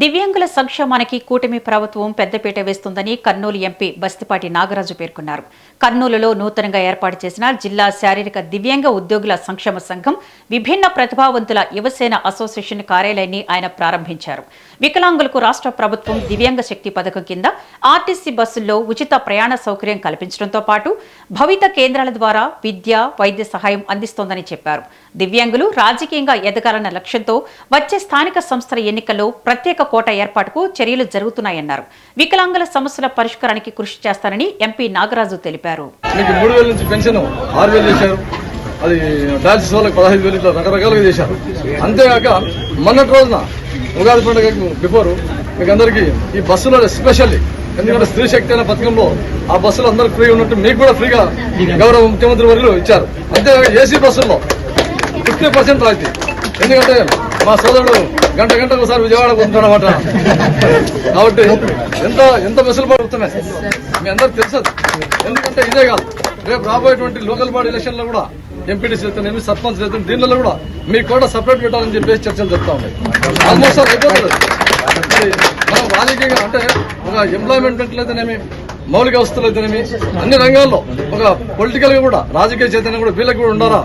దివ్యాంగుల సంక్షేమానికి కూటమి ప్రభుత్వం పెద్దపీట వేస్తుందని కర్నూలు ఎంపీ బస్తిపాటి నాగరాజు పేర్కొన్నారు. కర్నూలులో నూతనంగా ఏర్పాటు చేసిన జిల్లా శారీరక దివ్యాంగ ఉద్యోగుల సంక్షేమ సంఘం విభిన్న ప్రతిభావంతుల యువసేన అసోసియేషన్ కార్యాలయాన్ని ఆయన ప్రారంభించారు. వికలాంగులకు రాష్ట్ర ప్రభుత్వం దివ్యాంగ శక్తి పథకం కింద ఆర్టీసీ బస్సుల్లో ఉచిత ప్రయాణ సౌకర్యం కల్పించడంతో పాటు భవిత కేంద్రాల ద్వారా విద్య, వైద్య సహాయం అందిస్తోందని చెప్పారు. దివ్యాంగులు రాజకీయంగా ఎదగాలన్న లక్ష్యంతో వచ్చే స్థానిక సంస్థల ఎన్నికల్లో ప్రత్యేక కోట ఏర్పాటుకు చర్యలు జరుగుతున్నాయన్నారు. వికలాంగుల సమస్యల పరిష్కారానికి కృషి చేస్తానని ఎంపీ నాగరాజు తెలిపారు. అది డాన్సెస్ వాళ్ళకి 15,000 ఇట్లా రకరకాలుగా చేశారు. అంతేగాక మొన్నటి రోజున ఉగాది పండుగకు బిఫోర్ మీకు అందరికీ ఈ బస్సులో ఎస్పెషల్లీ ఎందుకంటే స్త్రీ శక్తి అనే పథకంలో ఆ బస్సులు అందరికి ఫ్రీ ఉన్నట్టు మీకు కూడా ఫ్రీగా గౌరవ ముఖ్యమంత్రి వర్యులు ఇచ్చారు. అంతేగాక ఏసీ బస్సుల్లో 50% రాయితీ. ఎందుకంటే మా సోదరుడు గంట ఒకసారి విజయవాడ పోతున్నాడు అన్నమాట. కాబట్టి ఎంత బస్సులు పడుతున్నాయి మీ అందరికి తెలుసు. ఎందుకంటే ఇదే కాదు, రేపు రాబోయేటువంటి లోకల్ బాడీ ఎలక్షన్ లో కూడా ఎంపీటీసీ వెళ్తానేమి, సర్పంచ్ వెళ్తాను, దీనిలో కూడా మీకు కూడా సపరేట్ పెట్టాలని చెప్పేసి చర్చలు జరుగుతూ ఉన్నాయి. ఆల్మోస్ట్ అయిపోతుంది. మనం రాజకీయంగా అంటే ఒక ఎంప్లాయ్మెంట్ అయితేనేమి, మౌలిక వసతులు అయితేనేమి, అన్ని రంగాల్లో ఒక పొలిటికల్ గా కూడా రాజకీయ చైతన్యం కూడా వీళ్ళకి కూడా ఉండాలా,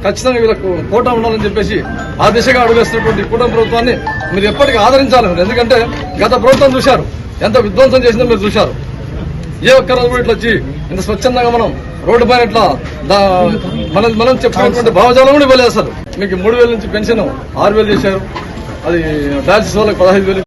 ఖచ్చితంగా వీళ్ళకు కోటా ఉండాలని చెప్పేసి ఆ దిశగా అడుగేస్తున్నటువంటి కూటమి ప్రభుత్వాన్ని మీరు ఎప్పటికీ ఆదరించాలి. ఎందుకంటే గత ప్రభుత్వం చూశారు ఎంత విధ్వంసం చేసిందో మీరు చూశారు. ఏ ఒక్క రోజు కూడా ఇట్లా వచ్చి ఇంత స్వచ్ఛందంగా మనం రోడ్డు పైన ఇట్లా మనం చెప్పుకున్నటువంటి భావజాలం కూడా ఇవ్వలేదు. అసలు మీకు 3,000 నుంచి పెన్షన్ 6,000 చేశారు. అది డాన్సెస్ వాళ్ళకి 15,000